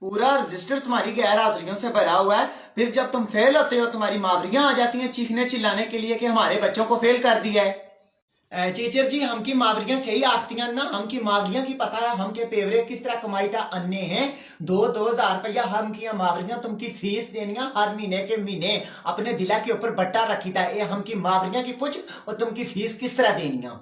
पूरा रजिस्टर तुम्हारी गैर हाजिरियों से भरा हुआ है। फिर जब तुम फेल होते हो तुम्हारी मावरियां आ जाती हैं चीखने चिल्लाने के लिए कि हमारे बच्चों को फेल कर दिया है। टीचर जी हमकी मावरियां सही आखतियां ना, हमकी मावरियां की पता है हमके पेवरे किस तरह कमाई था अन्य हैं। 2-2 हजार रुपया हमकी मावरियां तुमकी फीस देनिया हर महीने के महीने अपने दिला के ऊपर बट्टा रखी था। ये हमकी मावरियां की पूछ और तुमकी फीस किस तरह देनिया।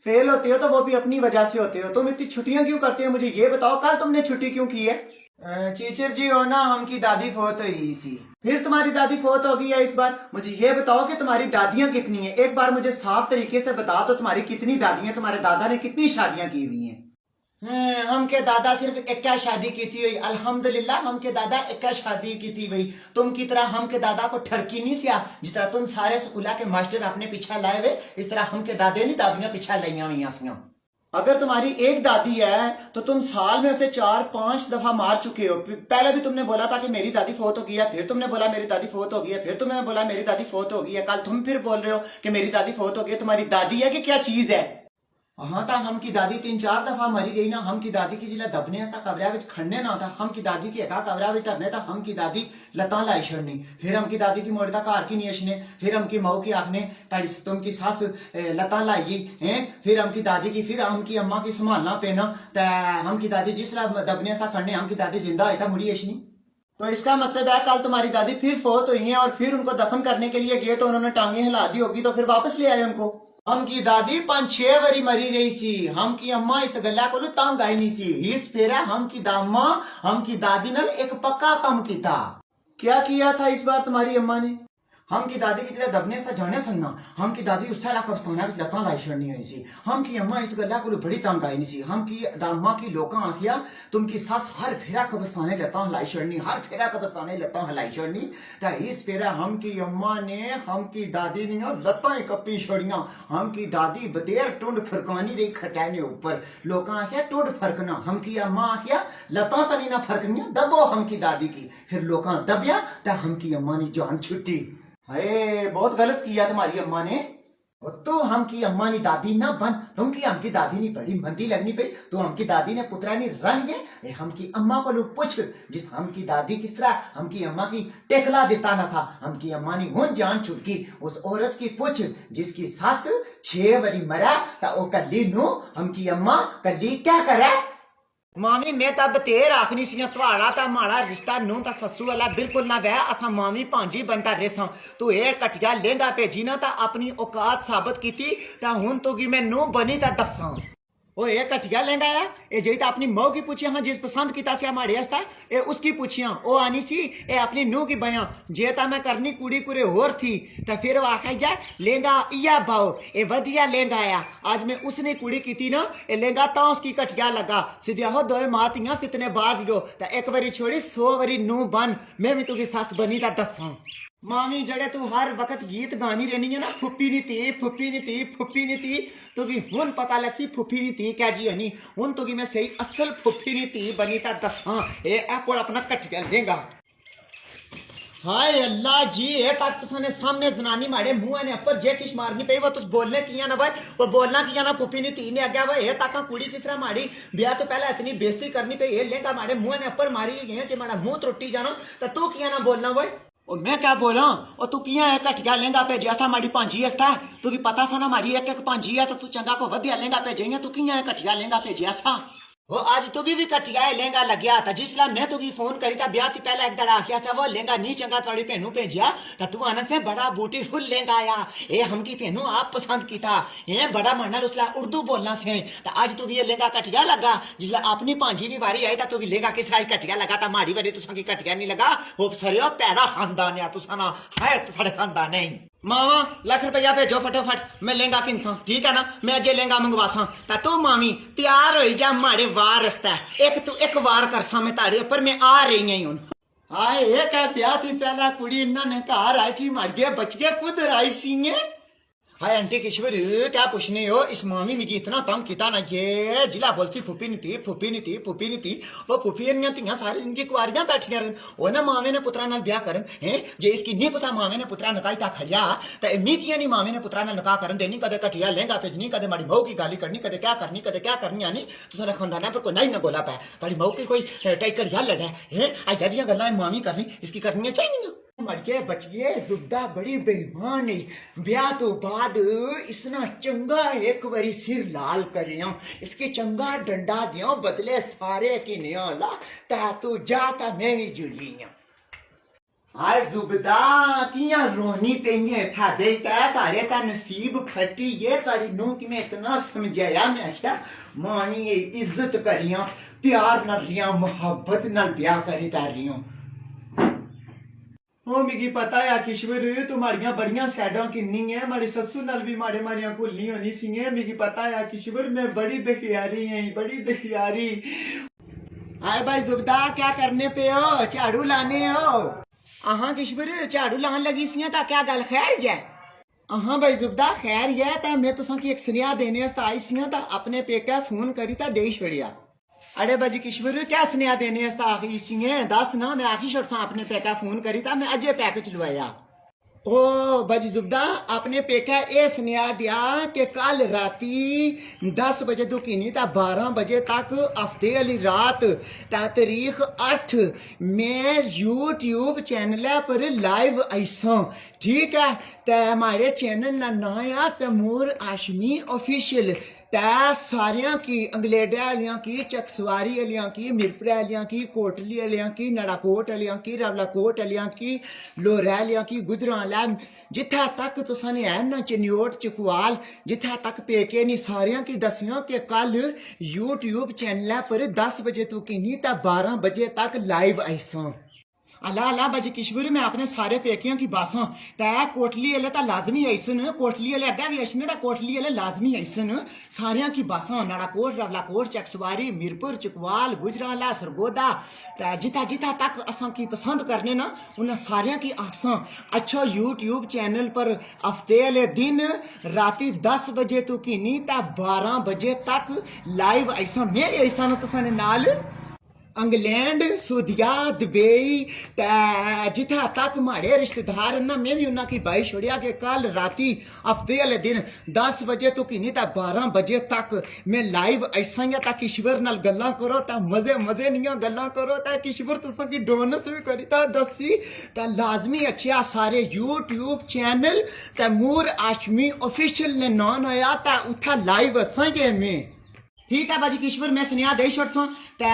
फेल होते हो तो वो भी अपनी वजह से होते हो। तुम इतनी छुट्टियां क्यों करते हो मुझे ये बताओ, कल तुमने छुट्टी क्यों की है? टीचर जी हो ना हमकी दादी फोत हुई सी। फिर तुम्हारी दादी फोत हो गई है इस बार। मुझे ये बताओ कि तुम्हारी दादियां कितनी हैं, एक बार मुझे साफ तरीके से बता दो तुम्हारी कितनी दादियां, तुम्हारे दादा ने कितनी शादियां की हुई हैं? हमके दादा सिर्फ एक शादी की थी हुई, अल्हम्दुलिल्लाह हमके दादा एक शादी की थी हुई। तुम की तरह हमके दादा को ठरकी नहीं सिया, जिस तरह तुम सारे स्कूला के मास्टर अपने पीछा लाए हुए इस तरह हमके दादे नहीं दादियां पीछा लाइया हुई सियां। अगर तुम्हारी एक दादी है तो तुम साल में उसे 4-5 दफा मार चुके हो। पहले भी तुमने बोला था कि मेरी दादी फोत हो गई है, फिर तुमने बोला मेरी दादी फोत हो गई है, फिर तुमने बोला मेरी दादी फोत हो गई है, कल तुम फिर बोल रहे हो कि मेरी दादी फोत हो गई है। तुम्हारी दादी है कि क्या चीज है? हाँ था हमकी दादी 3-4 दफा मरी गई ना। हमकी दादी की जिला दबने कबरिया विच खड़ने ना था, हमकी दादी की एका कबरिया विच धरने था। हमकी दादी लतां लाई छड़नी, फिर हमकी दादी की मोड़दा घर की नहीं अछने, फिर हमकी मऊ की आखने ताड़ी तुमकी सास लतां लाई हैं, फिर हमकी दादी की फिर हमकी अम्मा की संभालना पेना। हमकी दादी जिस दबने खड़ने हमकी दादी जिंदा होता मुड़ी अछनी। तो इसका मतलब है कल तुम्हारी दादी फिर फोत हुई है और फिर उनको दफन करने के लिए गए तो उन्होंने टांगे हिला दी होगी तो फिर वापस ले आए उनको। हमकी दादी 5-6 बारी मरी रही सी, हमकी अम्मा इस गल्ला को तंग आई नहीं सी। इस फेरा हमकी दामा हमकी दादी ने एक पक्का काम किया। क्या किया था इस बार तुम्हारी अम्मा ने? हमकी दादी की तरह दबने से जाने सुनना हमकी दादी उस सारा कब्रिस्तान में लतां लाई छड़नी हुई सी। हमकी अम्मा इस गल्ला को बड़ी तंग आई नहीं सी। हमकी दामा की लोकां आखिया तुमकी सास हर फेरा कब्रिस्तान लतां हलाई छड़नी, हर फेरा कब्रिस्तान लतां हलाई छड़नी। ता इस फेरा हमकी अम्मा ने हमकी दादी ने लतां ही कप्पी छड़ियां। हमकी दादी बदेर टुंड फरकानी रही खटैने ऊपर, लोकां आखिया टुंड फरकना। हमकी अम्मा आखिया लतां तनी ना फरकनियां दबो हमकी दादी की। फिर लोकां दबिया ता हमकी अम्मा ने जान छुट्टी। हाय बहुत गलत किया तुम्हारी अम्मा ने। तो हमकी अम्मा नी दादी ना बन, तुमकी हमकी दादी नी बड़ी मंदी लगनी पई। तो हमकी दादी ने पुत्रा नी रन गए हमकी अम्मा को पूछ जिस हमकी दादी किस तरह हमकी अम्मा की टेकला देता ना था। हमकी अम्मा नी हुन जान छुटकी उस औरत की पूछ जिसकी सास 6 बारी मरा ता ओ कल्ली नु हमकी अम्मा कल्ली क्या करे। मामी मैं तो बतेर आखनी सी थोड़ा तो माड़ा रिश्ता नूं ता सस्सू वाला बिल्कुल ना वह असा मामी भांजी बनता रेसा। तू ये कटिया लहंगा भेजी ना ता अपनी औकात साबित की ता हुन तो मैं नूं बनी ता दसा। ओ ये कटिया लहंगा है ये जी अपनी मऊ की पूछिया हाँ जिस पसंद किया से हमारे हस्ता ये उसकी पूछिया ओ आनी सी ये अपनी नूह की बया जे ता मैं करनी कुड़ी कुरे होर थी तो फिर वो आखा यार लहंगा इया भाओ ये वधिया लहंगा आया। आज मैं उसने कुड़ी की थी ना ये लहंगा ता उसकी कटिया लगा सीधे हो दो मातियां कितने बाज गयो ता एक बारी छोड़ी 100 बारी नूह बन मैं भी तुकी सस बनी ता दसा। मामी जड़े तू हर वक्त गीत गानी रहनी है ना फुप्पी नी थी फुप्पी नी थी फुप्पी नी थी तो भी हुन पता लग सी फुप्पी नी थी क्या जी हनी हुन तो मैं सही असल फुप्पी नी थी बनी ता दसा ए एपोड़ अपना कटिया लेगा। हाय अल्लाह जी एक आज तुसाने सामने जनानी मारे मुंह ने ऊपर जे किश मारनी पई वो तुस बोलने किया ना भाई वो बोलना किया ना फुप्पी नी थी ने आ गया भाई ये ताका कुड़ी किस तरह मारी ब्याह तो पहले इतनी बेइज्जती करनी पई ये लेगा मारे मुंह ने ऊपर मारी गए जे मारा मुंह त्रुटी जाना तो तू किया ना बोलना भाई। और मैं क्या बोला और तू किया है कटिया लहंगा पे जैसा माड़ी भांजी हस्ता तू की पता सा ना माड़ी एक भांजी है तो तू चंगा को वधिया लहंगा पे जाइए तू किया है कटिया लहंगा पे जैसा वो आज तुगी भी कटिया लहंगा लग गया था जिसला मैं तुगी फोन करी था ब्याह थी पहले एक दड़ा आखिया सा वो लहंगा नहीं चंगा थोड़ी पहनू भेजिया तो तू आने से बड़ा ब्यूटीफुल लहंगा आया ये हमकी पहनू आप पसंद की था ये बड़ा मरना उसला उर्दू बोलना से तो आज तुगी ये लहंगा कटिया लगा जिसला अपनी भांजी की बारी आई था तुगी लहंगा किस राय कटिया लगा था माड़ी बारी तुसा की कटिया नहीं लगा वो सरियो पैदा खानदान है तुसा ना है तो साढ़े खानदान नहीं। मामा लाख रुपया भेजो फटोफट मैं लहंगा किनसा ठीक है ना मैं अजय लहंगा मंगवासा ता तू मामी तैयार हो जा माड़े वार रस्ता एक तू एक वार करसा मैं ताड़े पर मैं आ रही हूं हुन। हाय एक है ब्याह थी पहला कुड़ी इन्होंने घर आई थी मर गए बच गए खुद आई सी हाय आंटी किश्वर क्या पूछने हो इस मामी मिगी इतना तंग किता ना ये जिला बोलती फुप्पी नहीं थी फुप्पी नहीं थी फुप्पी नहीं थी वो फुप्पी धियां सारी जिंदगी कुआरियां बैठियां रहन वो ना मामे ने पुत्रा नाल ब्याह करन हैं जे इसकी नी कुसा मामे ने पुत्रा नकाई ता खड़िया ते मी कियां नी मामे ने पुत्रा नाल नकाह करन देनी कदे कटिया लहंगा भेजनी कदे माड़ी बहू की गाली करनी कदे क्या करनी आनी तुसां खानदान पर कोई नहीं ना बोला पाए ताड़ी बहू की कोई टाइकर या लड़ा है आई जदियां गल्लां मामी करनी इसकी करनी चाहिए मरिए बचिए जुब्दा बड़ी बेईमान है ब्याह तो बाद इसना चंगा एक बारी सिर लाल करियो इसकी चंगा डंडा दियो बदले सारे की नियो ला ता तू जाता मैं भी जुलिया हाय जुबदा किया रोनी पेंगे था बेटा तारे ता नसीब फटी ये तारी नू कि मैं इतना समझाया मैं क्या मानी इज्जत करियो प्यार न रिया मोहब्बत न ब्याह करी तारियो ओ मिगी पता है किश्वर तुम्हारियां बड़ियां सैडां किन्नी है माड़ी सस्सू नाल भी माड़े मारियां घुलनी होनी सी मिगी पता है किश्वर मैं बड़ी दखियारी है बड़ी दखियारी हाय भाई जुबदा क्या करने पे हो झाड़ू लाने हो अहां किश्वर झाड़ू लान लगी सी ता क्या गल खैर है अहां भाई जुबदा खैर है ता मैं तुसां की एक सुनिया देने आस्ते आई सी ता अपने पेके फोन करी ता दे छड़िया अरे बाजी किश्वर क्या स्नेहा देने आखी सी दस ना मैं आखी छड़सा अपने पेका फोन करी था मैं अजे पैकेज लवाया ओ बाजी जुबदा अपने पेका ये स्नेहा दिया कि कल राती 10 बजे तो कीनी ता 12 बजे तक हफ्ते वाली रात ता तारीख 8 मैं यूट्यूब चैनल पर लाइव आईसा ठीक है ते हमारे चैनल का नाम है तैमूर हाशमी ऑफिशियल तै सारियां की अंगलेडे आलियां की चकसवारी आलियां की मिरपुर आलियां की कोटली आलियां की नड़ाकोट आलियां की रवलाकोट आलियां की लोरे आलियां की गुजरां आलियां जिथे तक तुसां ने है ना चन्योट चकुआल जिथे तक पेके नहीं सारियां की दसियां कि कल यूट्यूब चैनल पर 10 बजे तो कीनी ता 12 बजे तक लाइव आईसा अल्लाह अल्लाह बाजी किश्वर मैं अपने सारे पेकियों की बासा तै कोटली वाले तो लाजमी आईसन कोटली वाले अग्गे भी आईसन कोटली वाले लाजमी आईसन सारियां की बासा नड़ाकोट रवलाकोट चकसवारी मीरपुर चकवाल गुजरांवाला सरगोदा तै जिथा जिथा तक असां की पसंद करने ना उन्हें सारियां की आसां अच्छा यूट्यूब चैनल पर हफ्ते वाले दिन राती 10 बजे तो कीनी ता 12 बजे तक लाइव आईसा मेरे आईसा ना तुसां ने नाल इंग्लैंड सऊदिया दुबई जिथा तक माड़े रिश्तेदार ना मैं भी उन्होंने की बाई छोड़िया कि कल राती हफ्ते वाले दिन 10 बजे तो कीनी ता 12 बजे तक मैं लाइव ऐसा ही ता किश्वर नाल गल्लां करो ता मजे मजे नहीं गल्लां करो ता किश्वर तुसां की डोनस भी करी ता दसी ता लाजमी अच्छा सारे YouTube channel Taimur Hashmi official ने नाम आया ता उथा लाइव असा ही मैं ठीक है बाजी किश्वर मैं स्नेहा दे छड़सा ते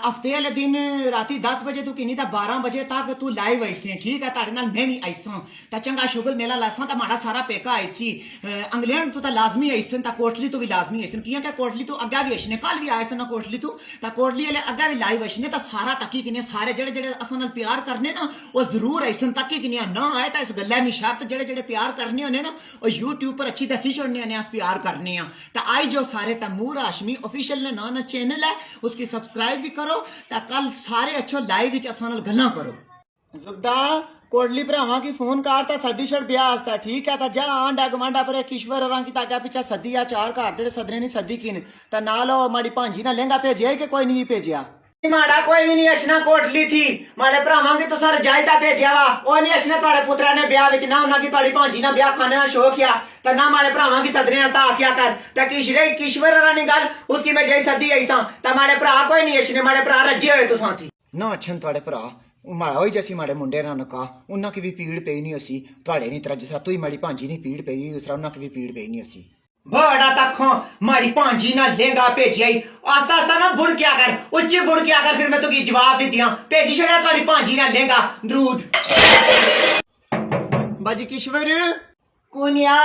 हफ्ते वाले दिन राती 10 बजे तू कीनी ता 12 बजे तक तू लाइव आईसे ठीक है ताड़े नाल मैं भी आईसा ता चंगा शुगर मेला लासा ता माड़ा सारा पेका आईसी इंग्लैंड तो ता लाजमी आईसन ता कोटली तो भी लाजमी आईसन किया क्या कोटली तो अग्गा भी आईसने कल भी आए सन कोटली तो ता कोटली वाले अग्गा भी लाइव आईसने ता सारा तकी किने सारे जेड़े जेड़े असां नाल प्यार करने ना वो जरूर आईसन तकी किने ना आए ता इस गल्ला नी शर्त जेड़े जेड़े प्यार करने होने ना वो YouTube पर अच्छी दसी छोड़ने ने अस प्यार करने आ ता आई जो सारे तैमूर हाशमी ऑफिशियल ने ना चैनल है उसकी सब्सक्राइब भी करो ता कल सारे अच्छो लाइव विच असां नाल गल्लां करो जुबदा कोटली भरावां की फोन करता सदी छड़ ब्याह आस्ता ठीक है ता जा आंडा गवांडा पर किश्वर रां की ताका पीछे सदी आ चार घर जेड़े सदने नहीं सदी किन ता नाल माड़ी भांजी ना लहंगा भेजिया कि कोई नहीं भेजिया माड़ा कोई भी नहीं अशना कोटली थी माड़े भरावां की तुसां रजाई ता भेजिया वा ओ नहीं अशने तुहाडे पुत्रा ने ब्याह विच ना उन्हां की तुहाडी भांजी ना ब्याह खाने दा शौक आ ता ना माड़े भरावां की सदने आस्ता आख्या कर ता किश्वर रानी गल उसकी मैं जई सदी आई सा ता माड़े भरा कोई नहीं अशने माड़े भरा रजे होए तुसां थी ना अच्छन तुहाडे भरा माड़ा होई जैसी माड़े मुंडे ना नका उन्हां की भी पीड़ पई नहीं असी तुहाडे नहीं तरह जिस तरह तू ही माड़ी भांजी नहीं पीड़ पई उस तरह उन्हां की भी पीड़ पई नहीं असी बड़ा तक मारी भांजी ना लहंगा भेजी आई आस्ता आस्ता ना बुड़ क्या कर उच्चे बुड़ क्या कर फिर मैं तो जवाब भी दिया भेजी छड़िया तुम्हारी भांजी ना लहंगा दरूद बाजी किश्वर कुनिया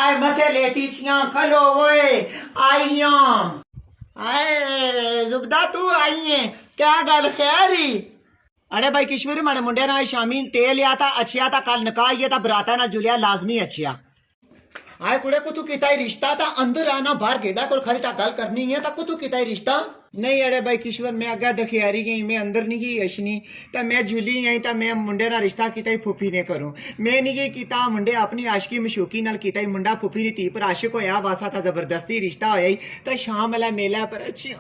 आए मसे लेती सियां खलो ओए आईया आए जुबदा तू आई है क्या गल खैरी अरे भाई किश्वर मारे मुंडे ना शामी तेल या था अच्छिया था कल निकाह ये था बराता ना जुलिया लाजमी अच्छिया आए कुड़े को तू किता रिश्ता था अंदर आना बाहर गेड़ा को खाली ता गल करनी है ता को तू किता रिश्ता नहीं अड़े भाई किश्वर मैं अग्गा दखियारी गई मैं अंदर नहीं गई अशनी तो मैं जुली गई तो मैं मुंडे ना रिश्ता किता ही फुफी ने करूं मैं नहीं गई किता मुंडे अपनी आशकी मशूकी नाल किता ही मुंडा फुफी दी धी पर आशिक होया वासा था जबरदस्ती रिश्ता होया ही तो शाम वाला मेला पर अच्छी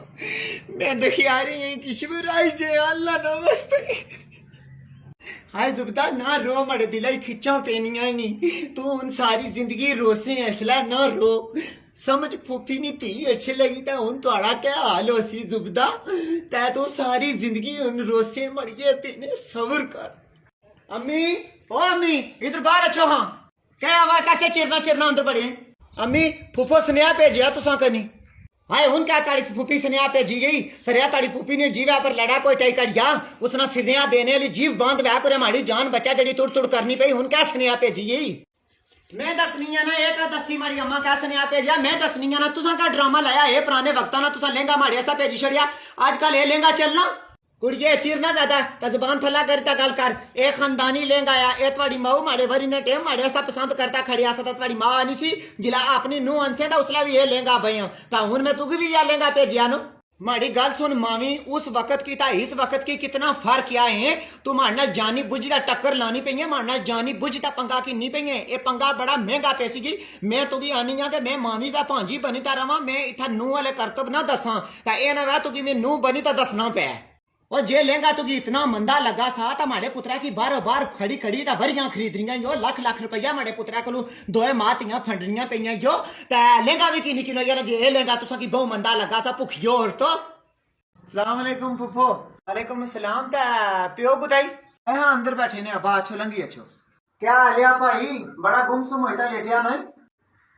मैं दखियारी गई किश्वर आई जे अल्लाह नमस्ते हाय जुबदा ना रो मड़े दिलाई खिच्चा पेनिया नहीं तू उन सारी जिंदगी रोसे इसला ना रो समझ फूफी नहीं थी अच्छी लगी था उन थोड़ा क्या हाल हो सी जुबदा तै तो सारी जिंदगी उन रोसे मड़िए पीने सब्र कर अम्मी ओ अम्मी इधर बाहर अच्छो हाँ क्या आवाज कैसे चिरना चिरना अंदर पड़े अम्मी फूफो स्नेहा भेजिया तुसा कनी हाय उन क्या ताड़ी फूफी स्नेहा भेजी गई सरिया ताड़ी फूफी ने जीवा पर लड़ा कोई टाई कड़िया उसने स्नेहा देने वाली जीव बांध वह पर हमारी जान बचा जड़ी तुड़ तुड़ करनी पई उन क्या स्नेहा भेजी गई मैं दसनी है ना एक दसी माड़ी अम्मा क्या स्नेहा भेजा मैं दसनी है ना तुसा का ड्रामा लाया है पुराने वक्ता ना तुसा लहंगा माड़े ऐसा भेजी छड़िया आजकल ये लहंगा चलना कुड़िए चीर ना ज्यादा तो जुबान थला करता गल कर ए खानदानी लहंगा आया ए थोड़ी माऊ माड़े भरी ने टेम माड़े ऐसा पसंद करता खड़िया सा थोड़ी मां आनी सी जिला अपनी नूह अनसे था उसला भी ये लहंगा भैया तो हुन मैं तुगी भी या लहंगा भेजिया नो माड़ी गल सुन मावी उस वक्त की था इस वक्त की कितना फर्क क्या है तू मारना जानी बुझदा टक्कर लानी पई है मारना जानी बुझदा पंगा की नहीं पई है ये पंगा बड़ा महंगा पैसीगी मैं तुगी आनी हां कि मैं मावी दा भांजी बनी ता रवां मैं इथा नूह वाले करतब ना दसां ता ए ना वे तुगी मैं नूह बनी ता दसना पे और जे लहंगा तुगी इतना मंदा लगा सा ता माड़े पुत्रा की बार बार खड़ी खड़ी ता भरियां खरीद रही यो लाख लाख रुपया माड़े पुत्रा कोलू दोए मातियां फंडनियां पईयां यो ता लहंगा भी किनी किलो यार जे लहंगा तुसा की बहु मंदा लगा सा भुखियो और तो अस्सलाम वालेकुम फुफो वालेकुम अस्सलाम ता प्यो गुदाई हां अंदर बैठे ने अबा अच्छो लंगी अच्छो क्या लिया भाई बड़ा गुमसुम होता लेटिया नहीं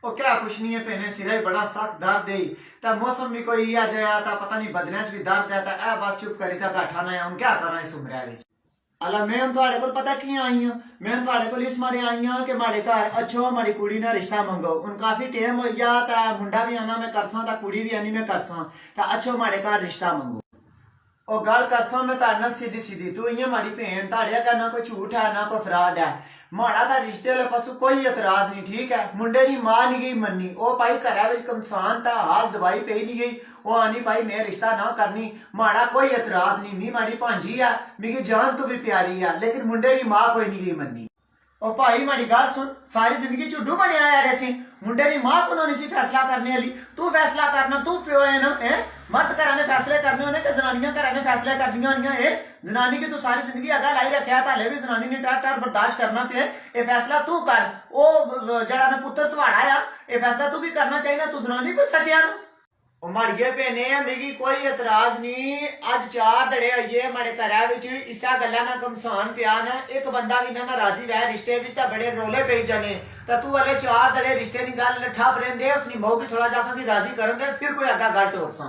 ओ क्या कुछ नहीं है पहने सिरे बड़ा सख्त दर्द दे ता मौसम भी कोई आ जाया ता पता नहीं बदने च भी दर्द है ता ए बस चुप करी ता बैठा ना हम क्या करा इस उम्र विच अला मैं थोड़े को पता की आई हूं मैं थोड़े को इस मारे आई हूं कि माड़े घर अच्छो माड़ी कुड़ी ना रिश्ता मंगो उन काफी टाइम हो गया ता मुंडा भी आना मैं करसा ता कुड़ी भी आनी मैं करसा ता अच्छो माड़े घर रिश्ता मंगो ओ गल करसा मैं तारे नाल सीधी सीधी तू इयां माड़ी भेन ताड़िया का ना कोई झूठ है ना कोई फराड है माड़ा दा रिश्ते वाले पासों कोई एतराज नहीं ठीक है मुंडे दी मां नहीं गई मन्नी ओ भाई घरा विच कमसान ता हाल दवाई पे नहीं गई ओ आनी भाई मैं रिश्ता ना करनी माड़ा कोई एतराज नहीं नी माड़ी भांजी है मेरी जान तो भी प्यारी है लेकिन मुंडे दी मां कोई नहीं गई मन्नी ओ भाई माड़ी गल सुन सारी जिंदगी झुड्डू बनया यार ऐसे मुंडे दी मां को नहीं सी फैसला करने वाली तू फैसला करना तू प्यो है ना है मर्द घरा ने फैसले करने होने कि जनानियां घरा ने फैसले करनियां होनियां ए जनानी की तू सारी जिंदगी अगा लाई रखा था भी जनानी ने टार टार बर्दाश्त करना पे ये फैसला तू कर ओ जड़ा ने पुत्र तुम्हारा आ ये फैसला तू भी करना चाहिए ना तू जनानी पर सटिया ना ओ माड़िए भेने मिगी कोई एतराज नहीं अज 4 धड़े होइए माड़े घरा विच इसा गल्ला ना कमसान पिया ना एक बंदा भी ना राजी वह रिश्ते विच ता बड़े रोले पे जाने ता तू वाले 4 धड़े रिश्ते नी गल ठप रहंदे उसनी मौकी थोड़ा जासा की राजी करन दे फिर कोई अगा गल टोरसा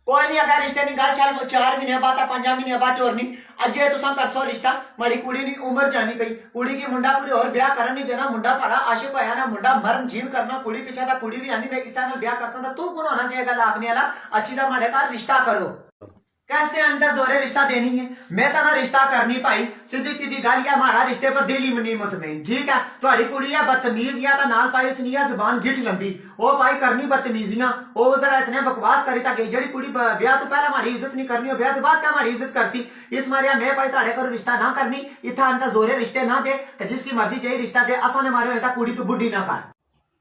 कोई नहीं अगर रिश्ते की गल चल 4 महीने बाद 5 महीने बाद टोरनी अजे तुसा करसो रिश्ता माड़ी कुड़ी दी उम्र जानी पई कुड़ी की मुंडा कोई और ब्याह करन नहीं देना मुंडा थोड़ा आशिक होया ना मुंडा मरण जीव करना कुड़ी पीछे दा कुड़ी भी आनी मैं किसा नाल ब्याह कर सकदा तू कौन होना चाहिए गल आखने वाला अच्छी दा माड़े घर रिश्ता करो कैसे अंदर जोरे रिश्ता देनी है मैं तो ना रिश्ता करनी भाई सीधी सीधी गल या माड़ा रिश्ते पर दिल ही मनी मुतमईन ठीक है थोड़ी कुड़ी है बदतमीज या तो नाल पाई उसनी या जुबान गिठ लंबी ओ भाई करनी बदतमीजियां ओ उसदा इतने बकवास करी ता गई जेड़ी कुड़ी ब्याह तो पहले माड़ी इज्जत नहीं करनी हो ब्याह तो बाद क्या माड़ी इज्जत करसी इस मारिया मैं भाई ताड़े करो रिश्ता ना करनी इथा अंदर जोरे रिश्ते ना दे ते जिसकी मर्जी चाहिए रिश्ता दे असा ने मारे होता कुड़ी तो बुढ़ी ना कर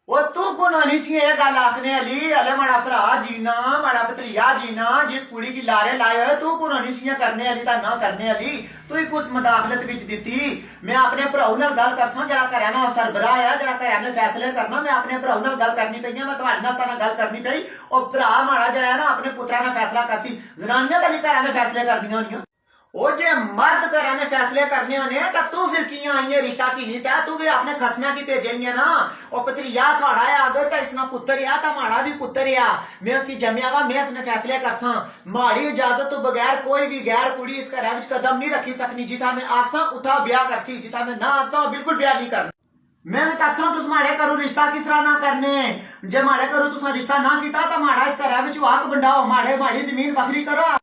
वो तू कौन होनी सी ये गल आखने वाली अले माड़ा भरा जीना माड़ा भतरिया जीना जिस कुड़ी की लारे लाए तू कौन होनी सी करने वाली ता ना करने वाली तू ही कुछ मदाखलत विच दिती मैं अपने भराऊ नाल गल करसा जड़ा घरा ना सरबराह है जड़ा घरा ने फैसले करना मैं अपने भराऊ नाल गल करनी पई मैं तुहाडे नाल ता गल करनी पई और भरा माड़ा जड़ा है ना अपने पुत्रा नाल फैसला करसी जनानियां ता नहीं घरा ने फैसले करनियां होनियां ओ जे मर्द घरा ने फैसले करने होने ता तू फिर कियां आई है रिश्ता की नहीं ता तू भी अपने खसमिया की भेजेंगे ना ओ भतरिया थोड़ा है अगर ता इसना पुत्र या ता माड़ा भी पुत्र या मैं उसकी जमिया वा मैं उसने फैसले करसा माड़ी इजाजत तो बगैर कोई भी गैर कुड़ी इस घरा विच कदम नहीं रखी सकनी जिथा मैं आखसा उठा ब्याह करसी जिथा मैं ना आखसा बिल्कुल ब्याह नहीं करना मैं तकसा तुस माड़े करो रिश्ता किस तरह ना करने जे माड़े करो तुसा रिश्ता ना कीता ता माड़ा इस घरा विच वाक बंडाओ माड़े माड़ी जमीन बखरी करो